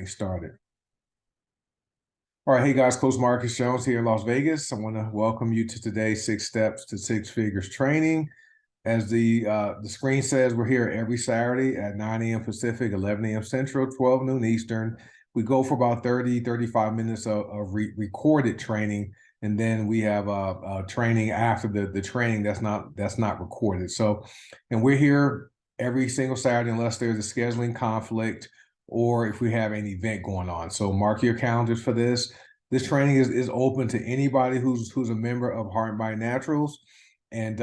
Started. All right, hey guys, Coach Marcus Jones here in Las Vegas. I want to welcome you to today's 6 Steps to Six Figures training. As the screen says, we're here every Saturday at 9 a.m. Pacific, 11 a.m. Central, 12 noon Eastern. We go for about 35 minutes of recorded training, and then we have training after the training that's not recorded. So, and we're here every single Saturday unless there's a scheduling conflict or if we have an event going on. So mark your calendars for this. This training is open to anybody who's a member of Heart and Mind Naturals. And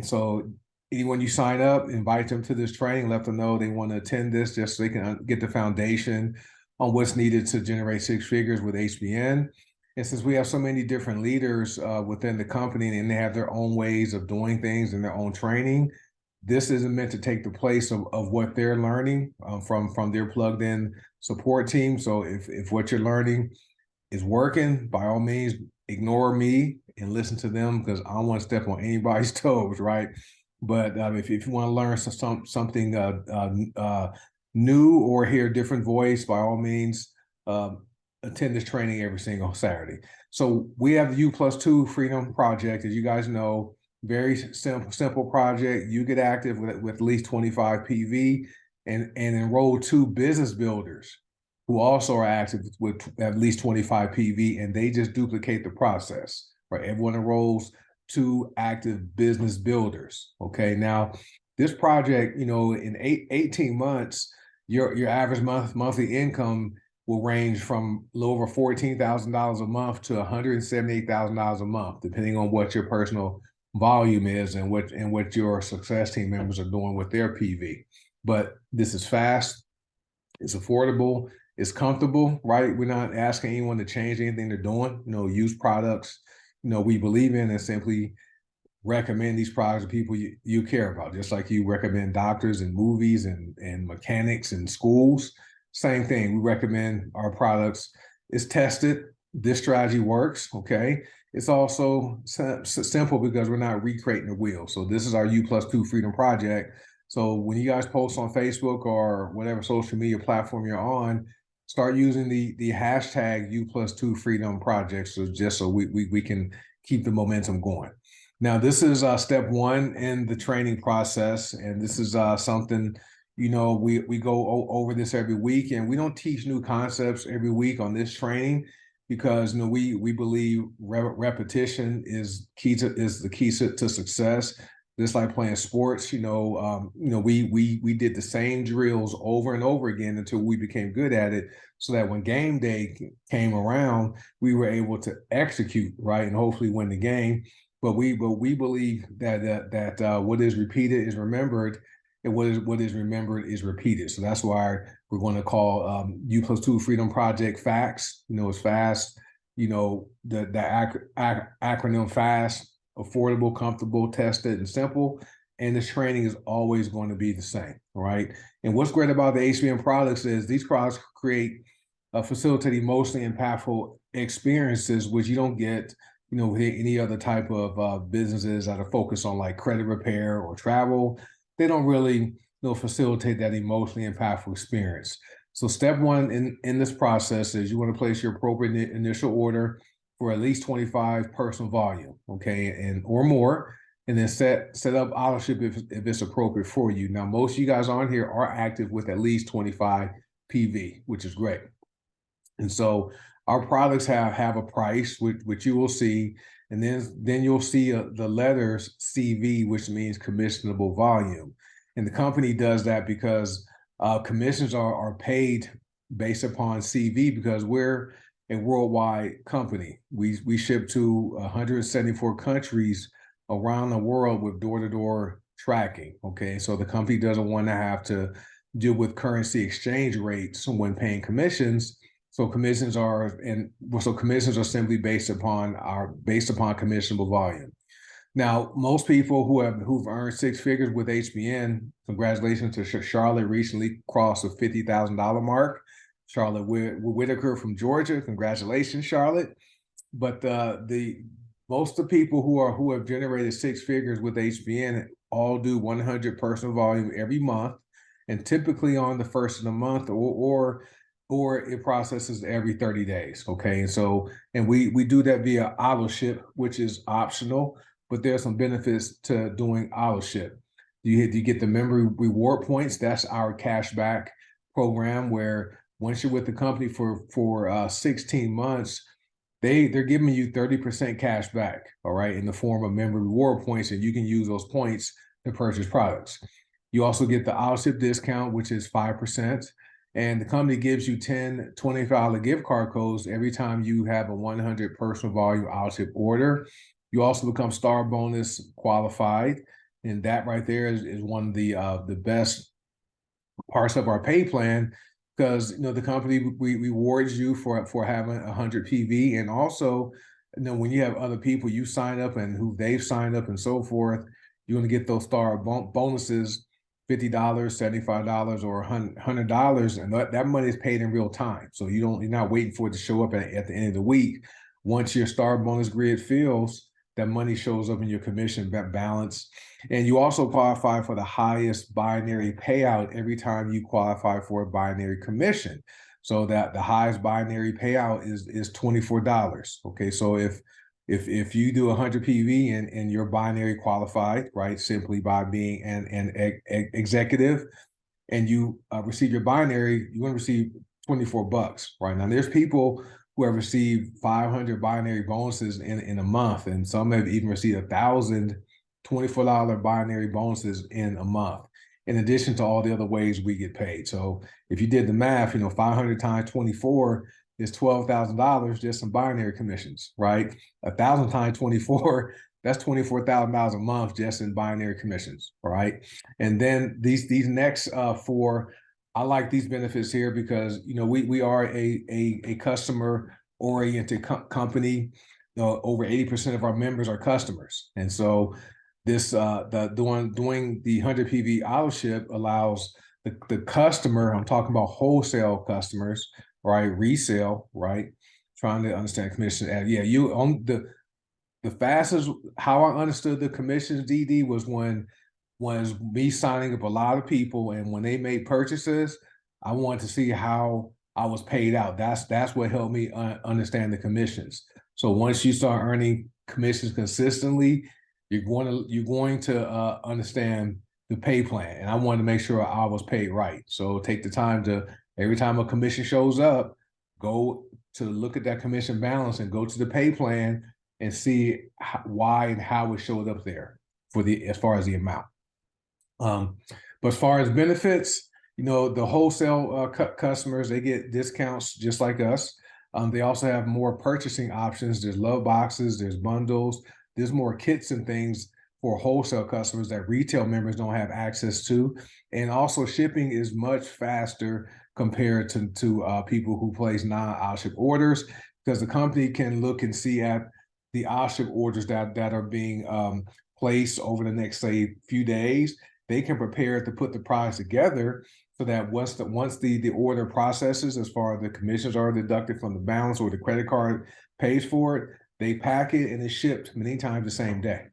so anyone you sign up, invite them to this training, let them know they want to attend this just so they can get the foundation on what's needed to generate six figures with HBN. And since we have so many different leaders within the company and they have their own ways of doing things and their own training, this isn't meant to take the place of what they're learning from their plugged in support team. So if what you're learning is working, by all means, ignore me and listen to them because I don't want to step on anybody's toes, right? But if you want to learn something new or hear a different voice, by all means, attend this training every single Saturday. So we have the U+2 Freedom Project, as you guys know. Very simple project. You get active with at least 25 PV and enroll 2 business builders who also are active with at least 25 PV, and they just duplicate the process, right? Everyone enrolls 2 active business builders, okay? Now, this project, in 18 months, your average monthly income will range from a little over $14,000 a month to $178,000 a month, depending on what your personal volume is and what your success team members are doing with their PV. But this is fast, it's affordable, it's comfortable, right? We're not asking anyone to change anything they're doing. Use products we believe in and simply recommend these products to people you care about, just like you recommend doctors and movies and mechanics and schools. Same thing, we recommend our products. It's tested, this strategy works, okay? It's also simple because we're not recreating the wheel. So this is our U+2 Freedom Project. So when you guys post on Facebook or whatever social media platform you're on, start using the hashtag U+2 Freedom Project, so just so we can keep the momentum going. Now, this is step 1 in the training process, and this is something, we go over this every week, and we don't teach new concepts every week on this training because we believe repetition is the key to success. Just like playing sports, we did the same drills over and over again until we became good at it, so that when game day came around, we were able to execute, right, and hopefully win the game. But we believe that what is repeated is remembered, and what is remembered is repeated. So that's why we're going to call U+2 Freedom Project FACTS. It's fast. The acronym FAST. Affordable, comfortable, tested, and simple. And this training is always going to be the same, right? And what's great about the HBN products is these products facilitate emotionally impactful experiences, which you don't get, with any other type of businesses that are focused on like credit repair or travel. They don't really, facilitate that emotionally impactful experience. So step 1 in this process is you want to place your appropriate initial order for at least 25 personal volume, okay, and or more, and then set up auto-ship if it's appropriate for you. Now, most of you guys on here are active with at least 25 PV, which is great. And so our products have a price, which you will see, and then you'll see the letters CV, which means commissionable volume. And the company does that because commissions are paid based upon CV because we're a worldwide company. We ship to 174 countries around the world with door-to-door tracking, okay? So the company doesn't want to have to deal with currency exchange rates when paying commissions. So commissions are simply based upon commissionable volume. Now, most people who've earned 6 figures with HBN, congratulations to Charlotte, recently crossed the $50,000 mark. Charlotte Whitaker from Georgia. Congratulations, Charlotte. But most of the people who have generated 6 figures with HBN all do 100 personal volume every month, and typically on the first of the month or or it processes every 30 days. Okay. And so, and we do that via auto ship, which is optional, but there's some benefits to doing auto ship. You get the member reward points. That's our cashback program where once you're with the company for 16 months, they're giving you 30% cash back, all right, in the form of member reward points, and you can use those points to purchase products. You also get the auto ship discount, which is 5%. And the company gives you 10 $25 gift card codes every time you have a 100 personal volume auto ship order. You also become Star Bonus qualified. And that right there is one of the best parts of our pay plan, because the company rewards you for having 100 PV, and also when you have other people you sign up and who they've signed up and so forth, you're going to get those star bonuses, $50, $75, or $100, and that money is paid in real time. So you're not waiting for it to show up at the end of the week. Once your star bonus grid fills, that money shows up in your commission balance. And you also qualify for the highest binary payout every time you qualify for a binary commission. So that the highest binary payout is $24. Okay, so if you do 100 PV and you're binary qualified, right, simply by being an executive, and you receive your binary, you're going to receive $24, right? Now there's people who have received 500 binary bonuses in a month, and some have even received 1,000 $24 binary bonuses in a month, in addition to all the other ways we get paid. So if you did the math, 500 times 24 is $12,000 just in binary commissions, right? 1,000 times 24, that's $24,000 a month just in binary commissions, right? And then these next four, I like these benefits here because we are a customer oriented company. Over 80% of our members are customers, and so this doing the 100 PV auto ship allows the customer. I'm talking about wholesale customers, right? Resale, right? Trying to understand commission. And yeah, you on the fastest how I understood the commissions, DD, was me signing up a lot of people, and when they made purchases, I wanted to see how I was paid out. That's what helped me understand the commissions. So once you start earning commissions consistently, you're going to understand the pay plan. And I wanted to make sure I was paid right. So take the time to, every time a commission shows up, go to look at that commission balance and go to the pay plan and see why and how it showed up there as far as the amount. But as far as benefits, the wholesale customers, they get discounts just like us. They also have more purchasing options. There's love boxes, there's bundles, there's more kits and things for wholesale customers that retail members don't have access to. And also shipping is much faster compared to people who place non-auto ship orders, because the company can look and see at the auto ship orders that are being placed over the next, say, few days. They can prepare to put the products together so that once the order processes, as far as the commissions are deducted from the balance or the credit card pays for it, they pack it and it's shipped many times the same day.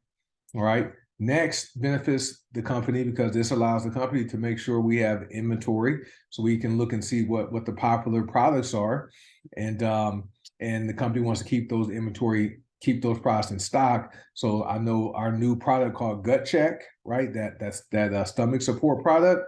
All right. Next, benefits the company because this allows the company to make sure we have inventory, so we can look and see what the popular products are, and the company wants to keep those products in stock. So I know our new product called Gut Check, right? That's stomach support product.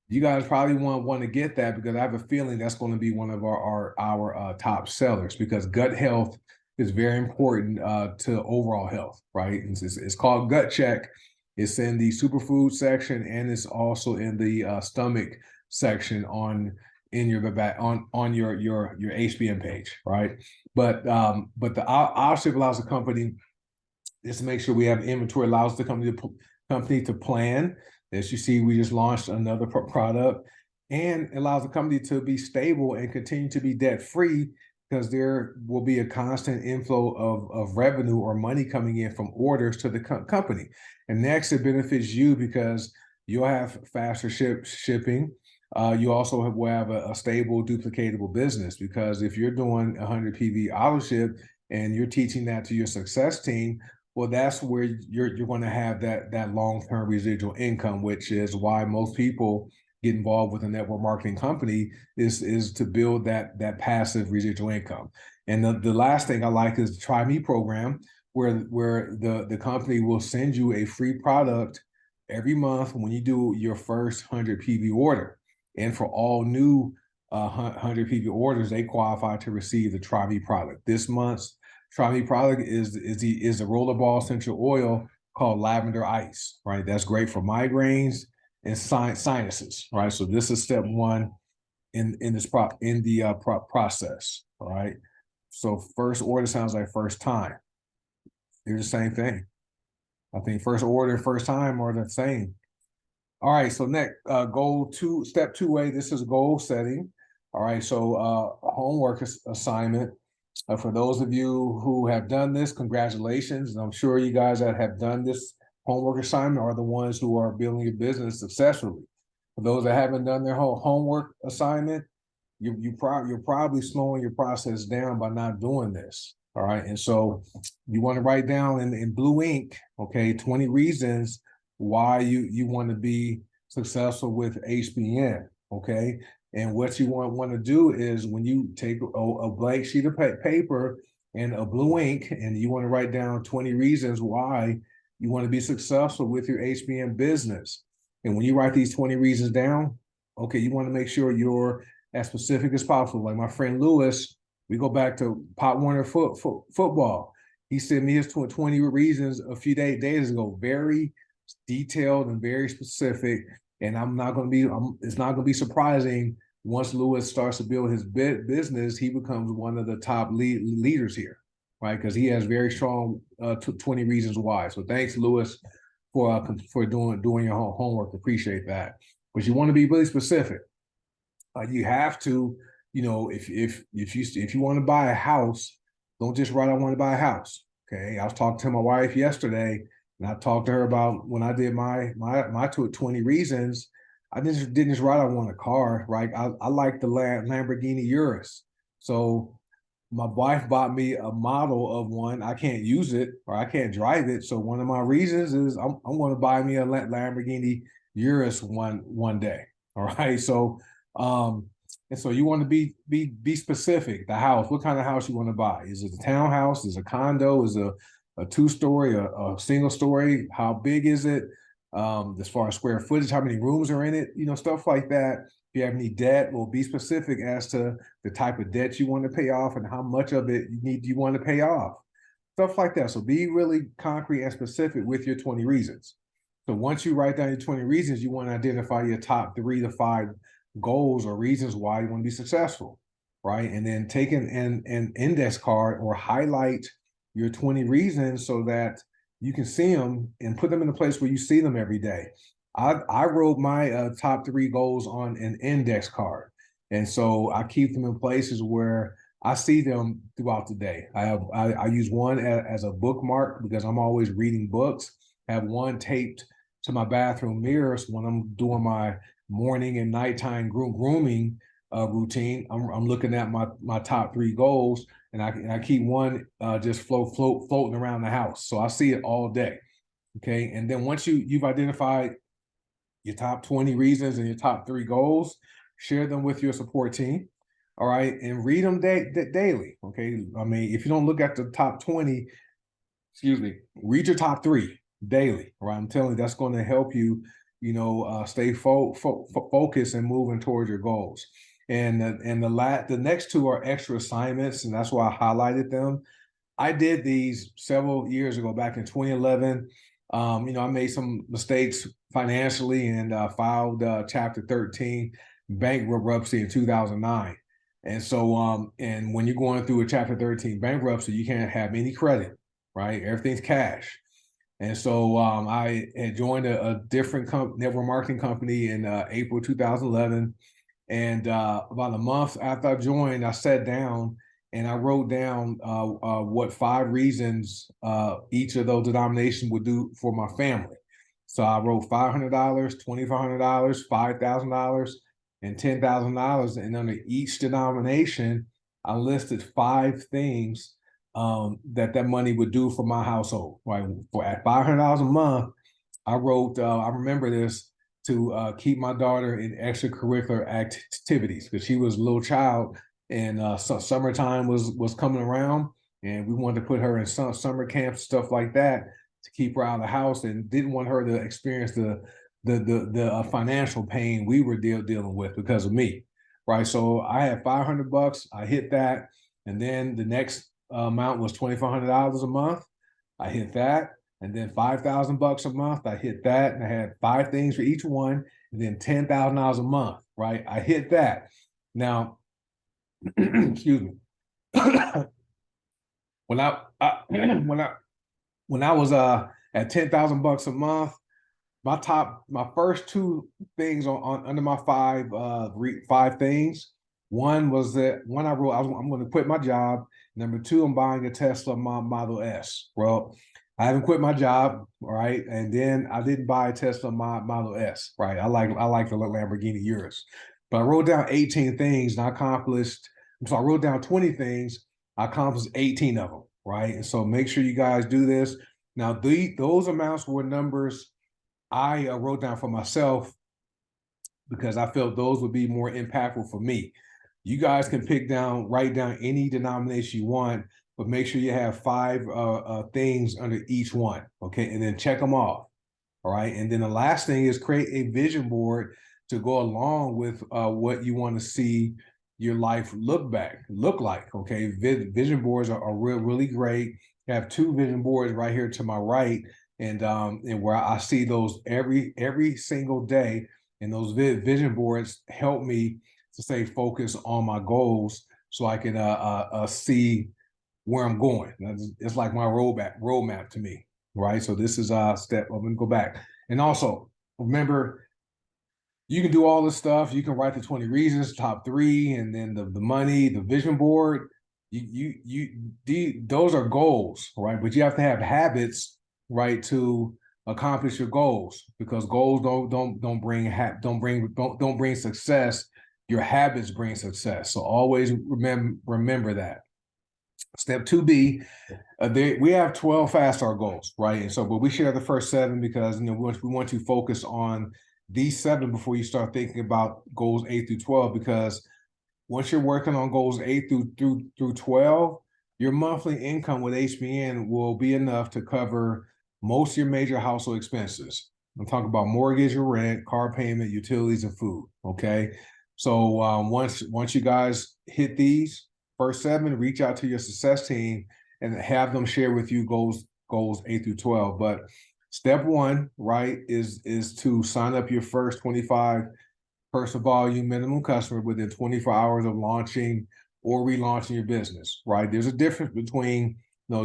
You guys probably want to get that because I have a feeling that's going to be one of our top sellers, because gut health is very important to overall health, right? It's called Gut Check. It's in the superfood section, and it's also in the stomach section on your HBM page, right? But the auto ship allows the company just to make sure we have inventory, allows the company to plan. As you see, we just launched another product, and allows the company to be stable and continue to be debt free, because there will be a constant inflow of revenue or money coming in from orders to the company. And next, it benefits you because you'll have faster shipping. You also will have a stable, duplicatable business, because if you're doing 100 PV auto ship and you're teaching that to your success team, well, that's where you're going to have that long-term residual income, which is why most people get involved with a network marketing company is to build that passive residual income. And the last thing I like is the Try Me program, where the company will send you a free product every month when you do your first 100 PV order. And for all new 100 PV orders, they qualify to receive the Try Me product. This month's Try Me product is the rollerball essential oil called Lavender Ice, right? That's great for migraines and sinuses, right? So this is step one in the process, all right? So first order sounds like first time. They're the same thing. I think first order, first time are the same. All right, so next, step 2A, this is goal setting. All right, so homework assignment. For those of you who have done this, congratulations. And I'm sure you guys that have done this homework assignment are the ones who are building your business successfully. For those that haven't done their whole homework assignment, you're probably slowing your process down by not doing this. All right, and so you want to write down in blue ink, okay, 20 reasons why you want to be successful with HBN, okay? And what you want to do is when you take a blank sheet of paper and a blue ink, and you want to write down 20 reasons why you want to be successful with your HBN business. And when you write these 20 reasons down, okay, you want to make sure you're as specific as possible. Like my friend Lewis, we go back to Pop Warner football. He sent me his 20 reasons a few days ago, very detailed and very specific. And it's not going to be surprising once Lewis starts to build his business, he becomes one of the top leaders here, right? Because he has very strong 20 reasons why. So thanks, Lewis, for doing your homework. Appreciate that. But you want to be really specific. You have to, if you want to buy a house, don't just write, I want to buy a house. Okay. I was talking to my wife yesterday, and I talked to her about when I did my 20 reasons. I didn't just write, I want a car, right? I like the Lamborghini Urus. So my wife bought me a model of one. I can't use it or I can't drive it. So one of my reasons is I'm going to buy me a Lamborghini Urus one day. All right. So and so you want to be specific. The house, what kind of house you want to buy? Is it a townhouse? Is it a condo? Is it a two-story, a single story? How big is it? As far as square footage, how many rooms are in it? Stuff like that. If you have any debt, well, be specific as to the type of debt you want to pay off and how much of it you want to pay off. Stuff like that. So be really concrete and specific with your 20 reasons. So once you write down your 20 reasons, you want to identify your top 3 to 5 goals or reasons why you want to be successful, right? And then take an index card or highlight your 20 reasons so that you can see them and put them in a place where you see them every day. I wrote my top 3 goals on an index card. And so I keep them in places where I see them throughout the day. I use one as a bookmark because I'm always reading books. I have one taped to my bathroom mirror so when I'm doing my morning and nighttime grooming routine, I'm looking at my top 3 goals, and I keep one just floating around the house, so I see it all day. Okay, and then once you've identified your top 20 reasons and your top 3 goals, share them with your support team. All right, and read them daily. Okay, I mean, if you don't look at the top 20, read your top 3 daily. Right, I'm telling you, that's going to help you stay focused and moving towards your goals. And the next 2 are extra assignments, and that's why I highlighted them. I did these several years ago, back in 2011. I made some mistakes financially and filed Chapter 13 bankruptcy in 2009. And so, and when you're going through a Chapter 13 bankruptcy, you can't have any credit, right? Everything's cash. And so I had joined a different network marketing company in April 2011. And about a month after I joined, I sat down and I wrote down what 5 reasons each of those denominations would do for my family. So I wrote $500, $2,500, $5,000, and $10,000. And under each denomination, I listed 5 things that money would do for my household. Right, at $500 a month, I wrote. I remember this. to keep my daughter in extracurricular activities because she was a little child, and so summertime was coming around, and we wanted to put her in some summer camps, stuff like that, to keep her out of the house, and didn't want her to experience the financial pain we were dealing with because of me, right? So I had $500, I hit that, and then the next amount was $2,400 a month. I hit that, and then $5,000 a month. I hit that, and I had 5 things for each one, and then $10,000 a month, right? I hit that. Now, excuse me. when when I was at $10,000 a month, my first 2 things on under my 5 things. One was that when I wrote, I'm going to quit my job. Number 2, I'm buying a Tesla Model S. Well, I haven't quit my job, right? And then I didn't buy a Tesla Model S, right? I like the Lamborghini Urus, but I wrote down 18 things and I accomplished. So I wrote down 20 things. I accomplished 18 of them, right? And so make sure you guys do this. Now, those amounts were numbers I wrote down for myself because I felt those would be more impactful for me. You guys can write down any denomination you want, but make sure you have 5 things under each one, okay? And then check them off, all right? And then the last thing is create a vision board to go along with what you want to see your life look like, okay? Vision boards are really great. I have 2 vision boards right here to my right, and where I see those every single day, and those vision boards help me to stay focused on my goals so I can see where I'm going. It's like my roadmap to me, right? So this is step. I'm gonna go back, and also remember, you can do all this stuff. You can write the 20 reasons, top 3, and then the money, the vision board. Those are goals, right? But you have to have habits, right, to accomplish your goals, because goals don't bring success. Your habits bring success. So always remember that. Step 2B, we have 12 fast start goals, right? And so, but we share the first 7 because we want to focus on these 7 before you start thinking about goals 8 through 12. Because once you're working on goals 8 through 12, your monthly income with HBN will be enough to cover most of your major household expenses. I'm talking about mortgage or rent, car payment, utilities, and food. Okay, so once you guys hit these first 7, reach out to your success team and have them share with you goals 8 through 12. But step 1, right, is to sign up your first 25 person volume minimum customer within 24 hours of launching or relaunching your business, right? There's a difference between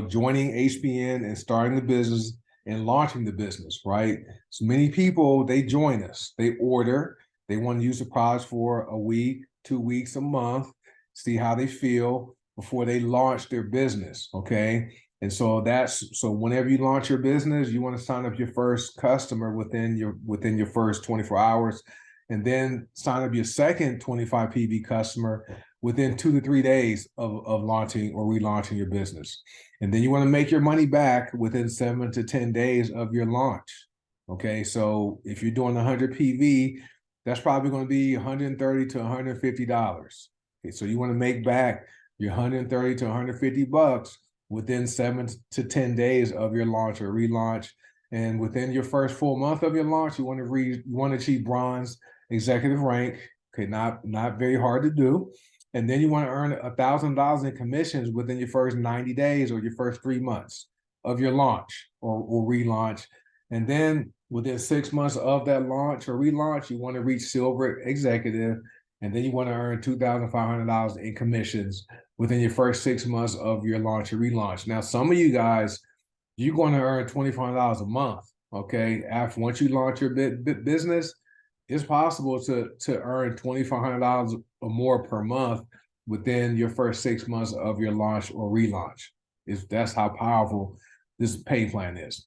joining HBN and starting the business and launching the business, right? So many people, they join us, they order, they want to use the products for a week, 2 weeks, a month, see how they feel before they launch their business, okay? And so so whenever you launch your business, you want to sign up your first customer within your first 24 hours, and then sign up your second 25 PV customer within 2 to 3 days of launching or relaunching your business. And then you want to make your money back within 7 to 10 days of your launch. Okay, so if you're doing 100 PV, that's probably going to be $130 to $150. Okay, so you want to make back your $130 to $150 within 7 to 10 days of your launch or relaunch. And within your first full month of your launch, you want to achieve bronze executive rank. Okay, not very hard to do. And then you want to earn $1,000 in commissions within your first 90 days or your first 3 months of your launch or relaunch. And then within 6 months of that launch or relaunch, you want to reach silver executive. And then you want to earn $2,500 in commissions within your first 6 months of your launch or relaunch. Now, some of you guys, you're going to earn $2,500 a month. Okay, once you launch your business, it's possible to earn $2,500 or more per month within your first 6 months of your launch or relaunch. That's how powerful this pay plan is.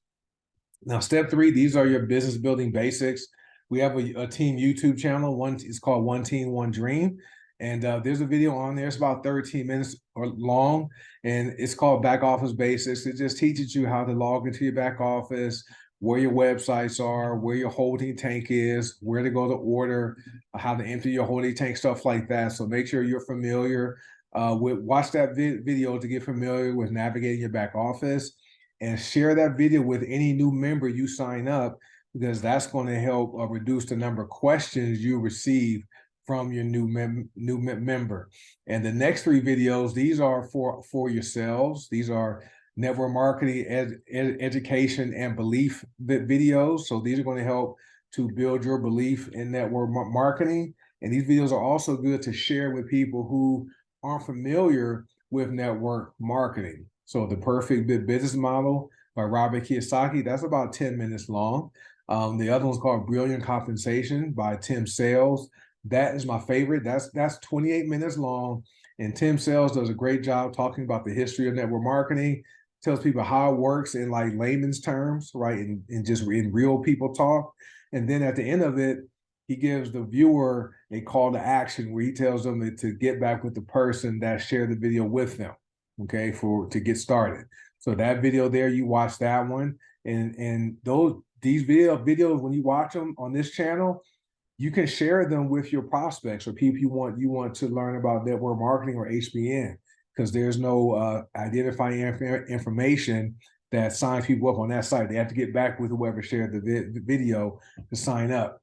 Now, step 3, these are your business building basics. We have a team YouTube channel. It's called One Team, One Dream. And there's a video on there. It's about 13 minutes or long, and it's called Back Office Basics. It just teaches you how to log into your back office, where your websites are, where your holding tank is, where to go to order, how to empty your holding tank, stuff like that. So make sure you're familiar watch that video to get familiar with navigating your back office, and share that video with any new member you sign up, because that's going to help reduce the number of questions you receive from your new member. And the next 3 videos, these are for yourselves. These are network marketing, education, and belief videos. So these are going to help to build your belief in network marketing. And these videos are also good to share with people who aren't familiar with network marketing. So The Perfect Business Model by Robert Kiyosaki, that's about 10 minutes long. The other one's called Brilliant Compensation by Tim Sales. That is my favorite. That's 28 minutes long. And Tim Sales does a great job talking about the history of network marketing, tells people how it works in like layman's terms, right? And just in real people talk. And then at the end of it, he gives the viewer a call to action where he tells them to get back with the person that shared the video with them, okay, to get started. So that video there, you watch that one. And these videos, when you watch them on this channel, you can share them with your prospects or people you want to learn about network marketing or HBN, because there's no identifying information that signs people up on that site. They have to get back with whoever shared the video to sign up.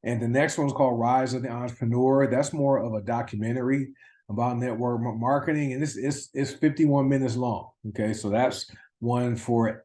And the next one's called Rise of the Entrepreneur. That's more of a documentary about network marketing, and it's 51 minutes long. Okay, so that's one for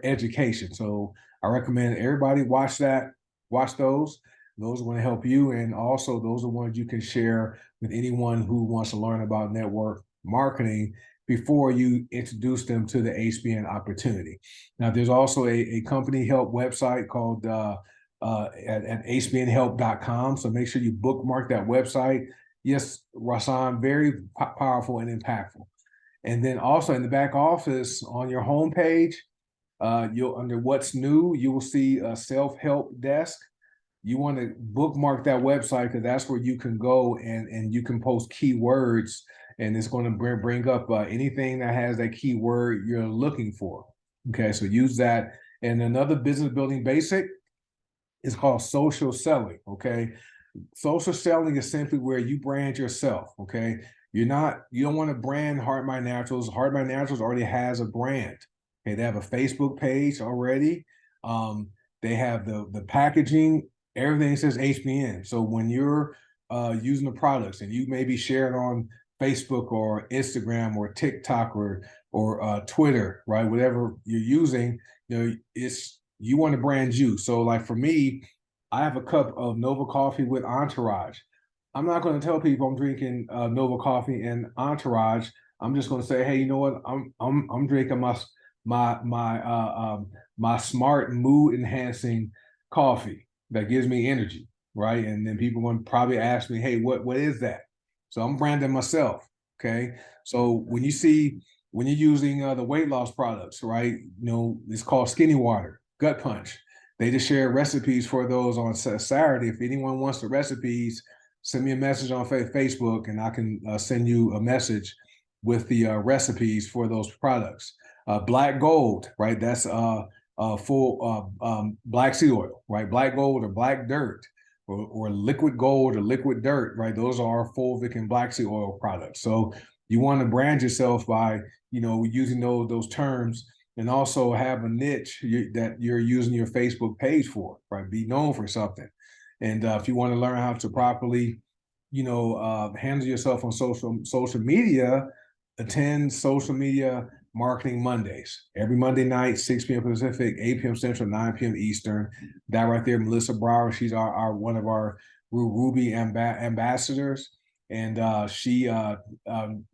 education. So I recommend everybody watch those. Those are going to help you, and also those are ones you can share with anyone who wants to learn about network marketing before you introduce them to the HBN opportunity. Now, there's also a company help website called at hbnhelp.com. So make sure you bookmark that website. Yes, Rasan, very powerful and impactful. And then also in the back office on your homepage, you'll under what's new, you will see a self-help desk. You want to bookmark that website because that's where you can go and you can post keywords, and it's going to bring up anything that has that keyword you're looking for. Okay, so use that. And another business building basic is called social selling. Okay, social selling is simply where you brand yourself. Okay, you don't want to brand Heart My Naturals. Heart My Naturals already has a brand. Okay, they have a Facebook page already. They have the packaging. Everything says HBN. So when you're using the products and you maybe share it on Facebook or Instagram or TikTok or Twitter, right? Whatever you're using, you want to brand you. So like for me, I have a cup of Nova Coffee with Entourage. I'm not going to tell people I'm drinking Nova Coffee and Entourage. I'm just going to say, hey, you know what? I'm drinking my smart mood enhancing coffee that gives me energy, right? And then people will probably ask me, hey, what is that? So I'm branding myself, okay? So when you're using the weight loss products, right? It's called Skinny Water, Gut Punch. They just share recipes for those on Saturday. If anyone wants the recipes, send me a message on Facebook and I can send you a message with the recipes for those products. Black Gold, right? That's full black seed oil, right? Black gold or black dirt, or liquid gold or liquid dirt, right? Those are fulvic and black seed oil products. So you want to brand yourself by, using those terms, and also have a niche that you're using your Facebook page for, right? Be known for something. And if you want to learn how to properly, handle yourself on social media, attend Social Media Marketing Mondays. Every Monday night, 6 p.m. Pacific, 8 p.m. Central, 9 p.m. Eastern. That right there, Melissa Brower, she's our one of our Ruby ambassadors. And she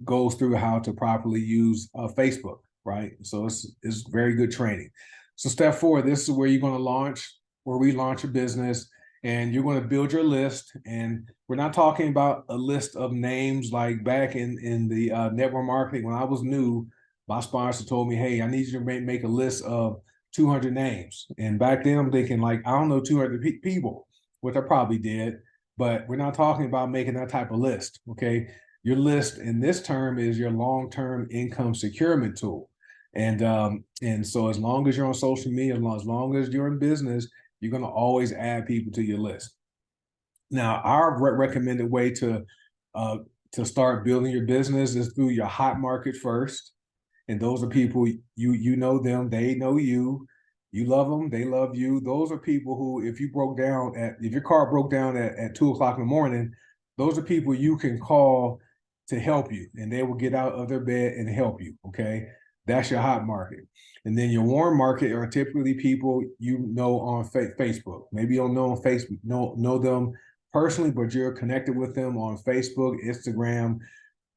goes through how to properly use Facebook, right? So it's very good training. So step 4, this is where you're going to relaunch your business, and you're going to build your list. And we're not talking about a list of names like back in the network marketing. When I was new, my sponsor told me, hey, I need you to make a list of 200 names. And back then I'm thinking like, I don't know 200 people, which I probably did, but we're not talking about making that type of list, okay? Your list in this term is your long-term income securement tool. And so as long as you're on social media, as long as you're in business, you're going to always add people to your list. Now, our recommended way to start building your business is through your hot market first. And those are people you know them, they know you. You love them, they love you. Those are people who, if your car broke down at 2 o'clock in the morning, those are people you can call to help you, and they will get out of their bed and help you. Okay, that's your hot market. And then your warm market are typically people you know on Facebook. Maybe you don't know on Facebook, know them personally, but you're connected with them on Facebook, Instagram,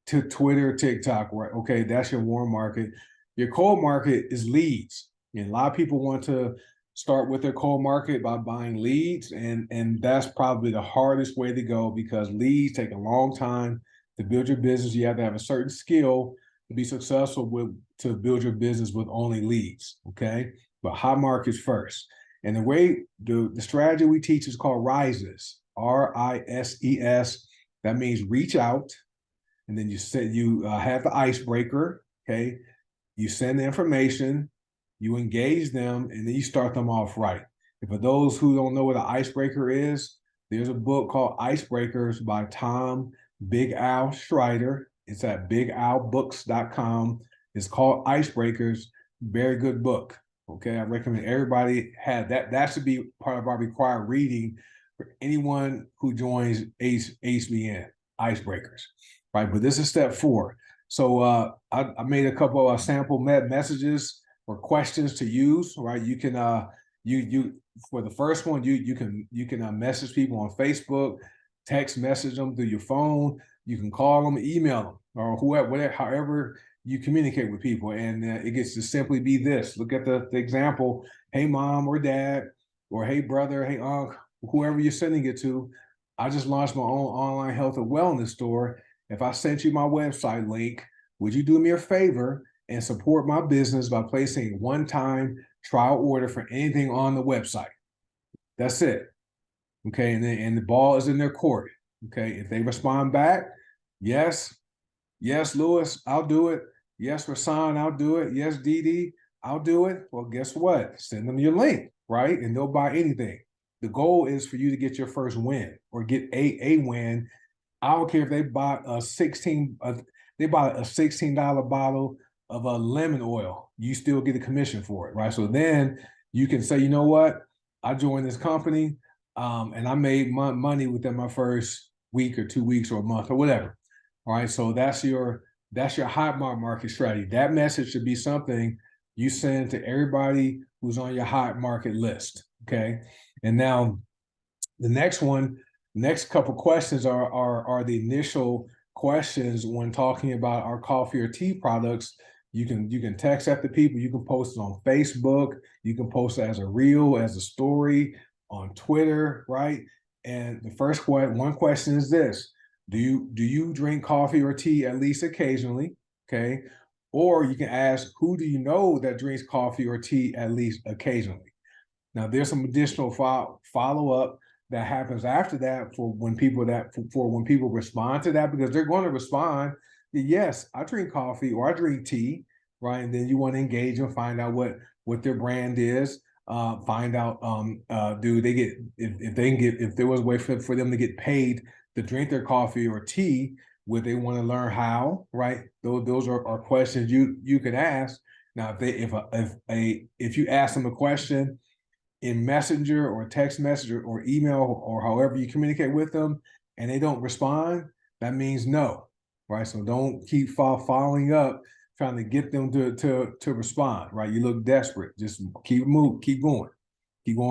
to Twitter, TikTok, right? Okay, that's your warm market. Your cold market is leads. And a lot of people want to start with their cold market by buying leads. And that's probably the hardest way to go, because leads take a long time to build your business. You have to have a certain skill to be successful to build your business with only leads. Okay. But hot markets first. And the strategy we teach is called RISES, RISES. That means reach out. And then you have the icebreaker, okay? You send the information, you engage them, and then you start them off right. And for those who don't know what an icebreaker is, there's a book called Icebreakers by Tom Big Al Schreider. It's at bigalbooks.com. It's called Icebreakers. Very good book. Okay, I recommend everybody have that. That should be part of our required reading for anyone who joins HBN, Icebreakers. Right, but this is step 4. So I made a couple of sample messages or questions to use. Right, you can you for the first one you can message people on Facebook, text message them through your phone. You can call them, email them, or whatever, however you communicate with people. And it gets to simply be this. Look at the example. Hey, mom or dad, or hey, brother, hey, uncle, whoever you're sending it to. I just launched my own online health and wellness store. If I sent you my website link, would you do me a favor and support my business by placing a one-time trial order for anything on the website? That's it. Okay, and the ball is in their court. Okay, if they respond back, yes, Lewis, I'll do it. Yes, Rasan, I'll do it. Yes, Dee, I'll do it. Well, guess what? Send them your link, right? And they'll buy anything. The goal is for you to get your first win or get a win. I don't care if they bought a $16 bottle of a lemon oil. You still get a commission for it, right? So then you can say, you know what? I joined this company, and I made money within my first week or 2 weeks or a month or whatever. All right. So that's your hot market strategy. That message should be something you send to everybody who's on your hot market list. Okay. And now the next couple questions are the initial questions when talking about our coffee or tea products. You can text at the people. You can post it on Facebook. You can post it as a reel, as a story on Twitter, right? And the first one question is this: Do you drink coffee or tea at least occasionally? Okay, or you can ask, who do you know that drinks coffee or tea at least occasionally? Now, there's some additional follow up that happens after that for when people respond to that, because they're going to respond, yes, I drink coffee or I drink tea, right? And then you want to engage and find out what their brand is. Find out, do they get, if there was a way for them to get paid to drink their coffee or tea, would they want to learn how, right? Those are questions you could ask. Now, if you ask them a question in Messenger or text message or email or however you communicate with them, and they don't respond, that means no, right? So don't keep following up, trying to get them to respond, right? You look desperate. Just keep going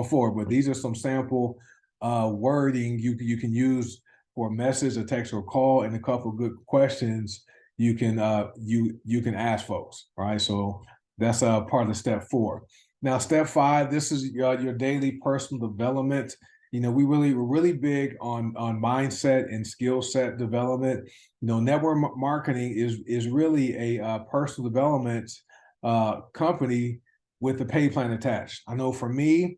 forward. But these are some sample wording you can use for a message, a text, or a call, and a couple of good questions you can ask folks, right? So that's part of step 4. Now, step 5, this is your daily personal development. You know, we're really big on mindset and skill set development. You know, network marketing is really a personal development company with a pay plan attached. I know for me,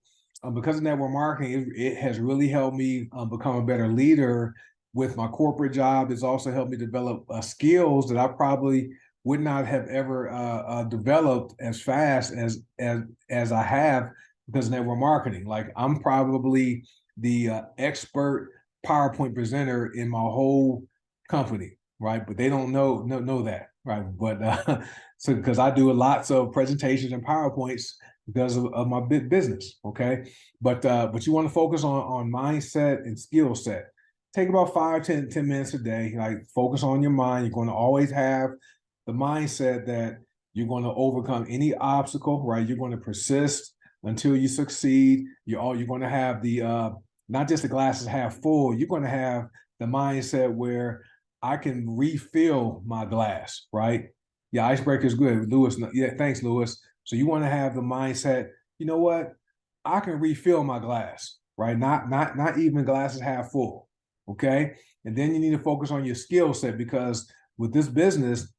because of network marketing, it has really helped me become a better leader with my corporate job. It's also helped me develop skills that I probably would not have ever developed as fast as I have because of network marketing. Like I'm probably the expert PowerPoint presenter in my whole company, right? But they don't know that, right? But so because I do lots of presentations and PowerPoints because of my big business, okay? But you want to focus on mindset and skill set. Take about 5, 10 minutes a day. Like focus on your mind. You're going to always have the mindset that you're going to overcome any obstacle, right? You're going to persist until you succeed. You're going to have the not just the glasses half full. You're going to have the mindset where I can refill my glass, right? Yeah, icebreaker is good, Lewis. Yeah, thanks, Lewis. So you want to have the mindset. You know what? I can refill my glass, right? Not even glasses half full. Okay, and then you need to focus on your skill set because with this business,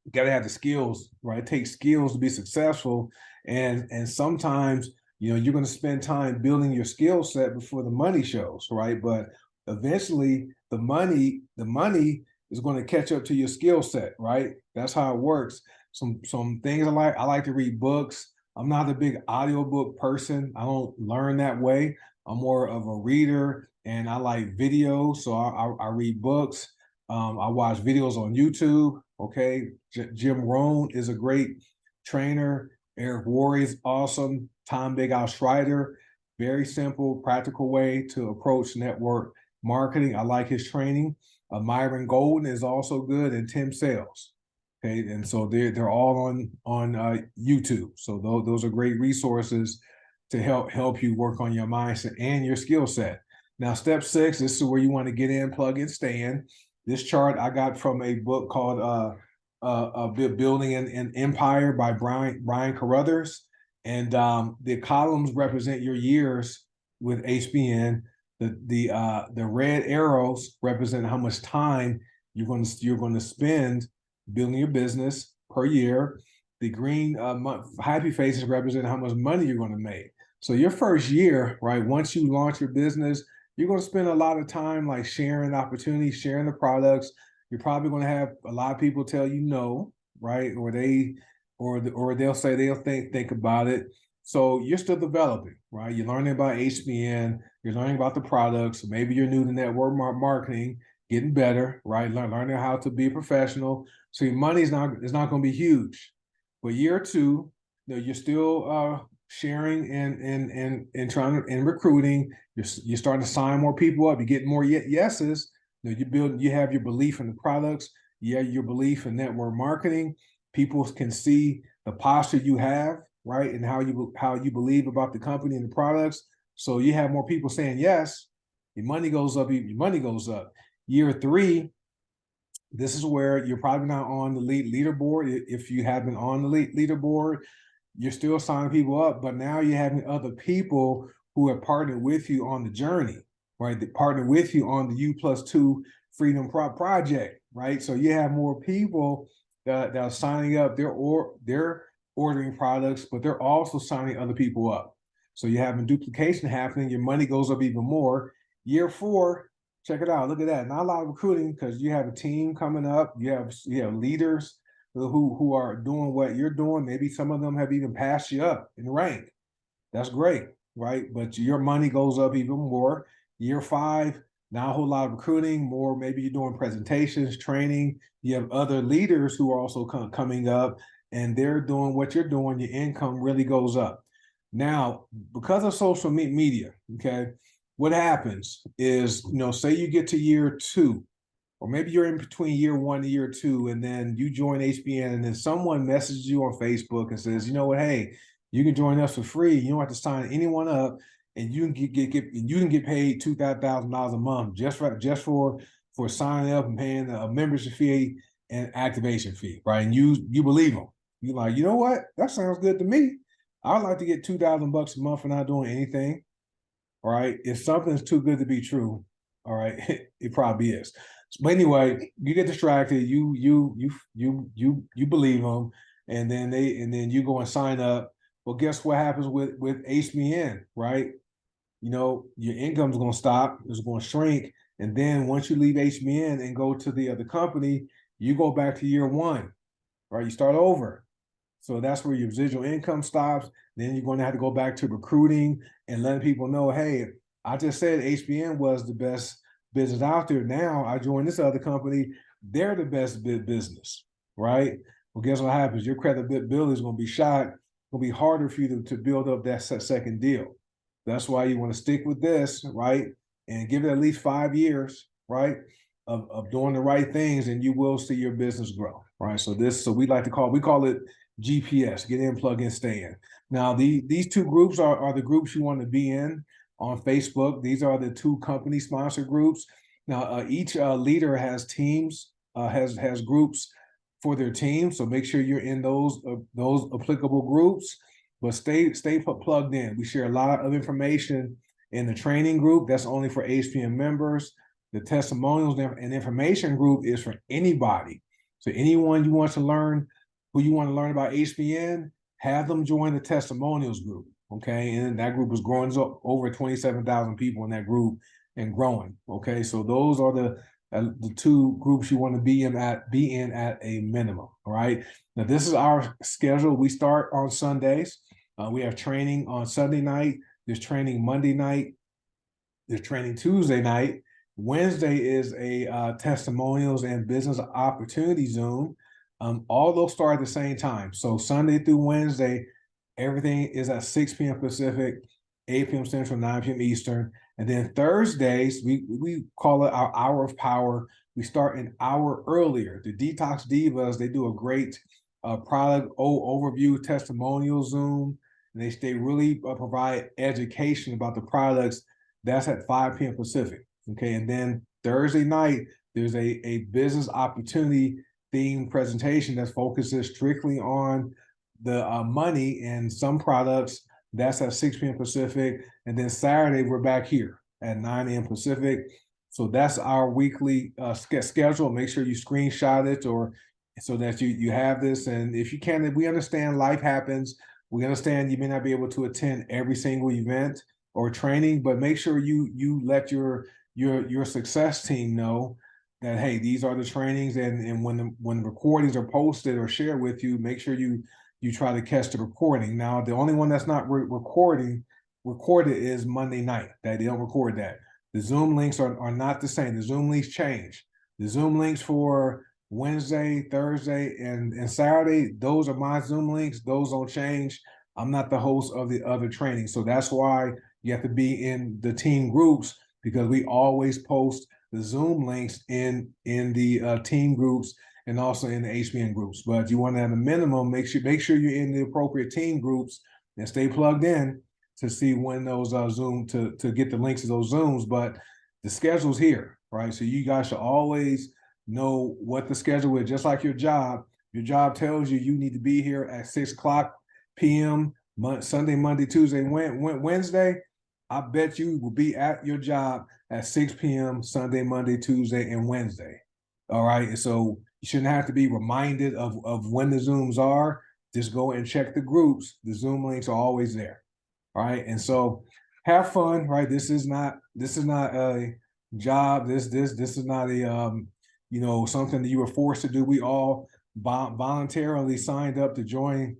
you got to have the skills, right? It takes skills to be successful, and sometimes you're going to spend time building your skill set before the money shows, right? But eventually, the money is going to catch up to your skill set, right? That's how it works. Some things I like to read books. I'm not a big audiobook person. I don't learn that way. I'm more of a reader, and I like videos, so I read books. I watch videos on YouTube. Okay, Jim Rohn is a great trainer. Eric Worre is awesome. Tom Big Al Schreider, very simple, practical way to approach network marketing. I like his training. Myron Golden is also good, and Tim Sales. Okay, and so they're all on YouTube. So those are great resources to help you work on your mindset and your skill set. Now, step 6, this is where you want to get in, plug in, stay in. This chart I got from a book called Building an Empire by Brian Carruthers. And the columns represent your years with HBN. The red arrows represent how much time you're going to spend building your business per year. The green happy faces represent how much money you're going to make. So your first year, right, once you launch your business, you're going to spend a lot of time like sharing opportunities, sharing the products. You're probably going to have a lot of people tell you no, right? Or they'll say they'll think about it. So you're still developing, right? You're learning about HBN. You're learning about the products. Maybe you're new to network marketing, getting better, right? Learning how to be a professional. So your money is not going to be huge. But year 2, you're still sharing and trying and recruiting. You're starting to sign more people up. You're getting more yeses. You have your belief in the products. You have your belief in network marketing. People can see the posture you have, right, and how you believe about the company and the products. So you have more people saying yes. Your money goes up. Your money goes up. Year 3, this is where you're probably not on the leaderboard. If you have been on the leaderboard, you're still signing people up, but now you're having other people who have partnered with you on the journey, right? They partner with you on the U+2 Freedom Project, right? So you have more people that are signing up. They're ordering products, but they're also signing other people up. So you're having duplication happening. Your money goes up even more. Year 4, check it out. Look at that. Not a lot of recruiting because you have a team coming up. You have leaders who are doing what you're doing. Maybe some of them have even passed you up in rank. That's great, right? But your money goes up even more. Year 5, not a whole lot of recruiting, more maybe you're doing presentations, training. You have other leaders who are also coming up and they're doing what you're doing. Your income really goes up. Now, because of social media, okay, what happens is, say you get to year 2, or maybe you're in between year 1 and year 2, and then you join HBN, and then someone messages you on Facebook and says, you know what, hey, you can join us for free. You don't have to sign anyone up, and you can get paid $2,000 a month just for signing up and paying a membership fee and activation fee, right? And you believe them. You're like, you know what, that sounds good to me. I'd like to get $2,000 a month for not doing anything. All right, if something's too good to be true, all right, it probably is. But anyway, you get distracted. You believe them, and then you go and sign up. Well, guess what happens with HBN, right? Your income's going to stop. It's going to shrink, and then once you leave HBN and go to the other company, you go back to year 1. right? You start over. So that's where your residual income stops. Then you're going to have to go back to recruiting and letting people know, hey, I just said HBN was the best business out there. Now I joined this other company. They're the best business, right? Well, guess what happens? Your credibility is going to be shot. It's going to be harder for you to build up that second deal. That's why you want to stick with this, right? And give it at least 5 years, right? Of doing the right things, and you will see your business grow, right? So we call it GPS, get in, plug in, stay in. Now, these two groups are the groups you want to be in on Facebook. These are the two company sponsored groups. Now, each leader has teams, has groups for their team. So make sure you're in those applicable groups, but stay plugged in. We share a lot of information in the training group. That's only for HBN members. The testimonials and information group is for anybody. So anyone you want to learn, who you want to learn about HBN, have them join the testimonials group. Okay, and that group is growing. Over 27,000 people in that group and growing. Okay, so those are the two groups you want to be in at a minimum. All right. Now this is our schedule. We start on Sundays. We have training on Sunday night. There's training Monday night. There's training Tuesday night. Wednesday is a testimonials and business opportunity Zoom. All those start at the same time. So Sunday through Wednesday, everything is at 6 p.m. Pacific, 8 p.m. Central, 9 p.m. Eastern. And then Thursdays, we call it our hour of power. We start an hour earlier. The Detox Divas, they do a great product overview testimonial Zoom. And they really provide education about the products. That's at 5 p.m. Pacific. Okay, and then Thursday night, there's a business opportunity themed presentation that focuses strictly on the money and some products. That's at 6 p.m. Pacific. And then Saturday, we're back here at 9 a.m. Pacific. So that's our weekly schedule. Make sure you screenshot it or so that you have this. And if you can, we understand life happens. We understand you may not be able to attend every single event or training, but make sure you let your success team know that, hey, these are the trainings, and when the recordings are posted or shared with you, make sure you try to catch the recording. Now, the only one that's not recorded is Monday night. That they don't record that. The Zoom links are not the same. The Zoom links change. The Zoom links for Wednesday, Thursday, and Saturday, those are my Zoom links. Those don't change. I'm not the host of the other training. So that's why you have to be in the team groups, because we always post the Zoom links in the team groups and also in the HBN groups. But you want to have a minimum, make sure you're in the appropriate team groups and stay plugged in to see when those Zoom to get the links to those Zooms. But the schedule's here, right? So you guys should always know what the schedule is, just like your job. Your job tells you need to be here at 6 o'clock p.m. Sunday, Monday, Tuesday, Wednesday. I bet you will be at your job at 6 p.m. Sunday, Monday, Tuesday, and Wednesday. All right. So you shouldn't have to be reminded of when the Zooms are. Just go and check the groups. The Zoom links are always there. All right. And so have fun, right? This is not a job. This is not a something that you were forced to do. We all voluntarily signed up to join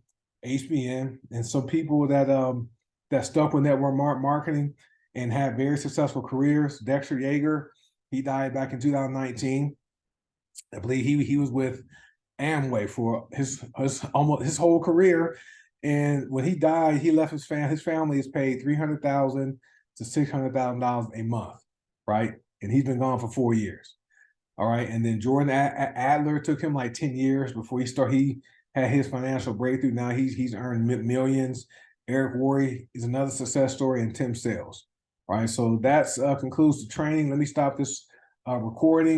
HBN, and some people that stuck with network marketing and had very successful careers. Dexter Yeager, he died back in 2019. I believe he was with Amway for his whole career. And when he died, he left his family is paid $300,000 to $600,000 a month, right? And he's been gone for 4 years. All right. And then Jordan Adler took him like 10 years before he had his financial breakthrough. Now he's earned millions. Eric Worre is another success story, and Tim Sales. All right. So that's concludes the training. Let me stop this recording.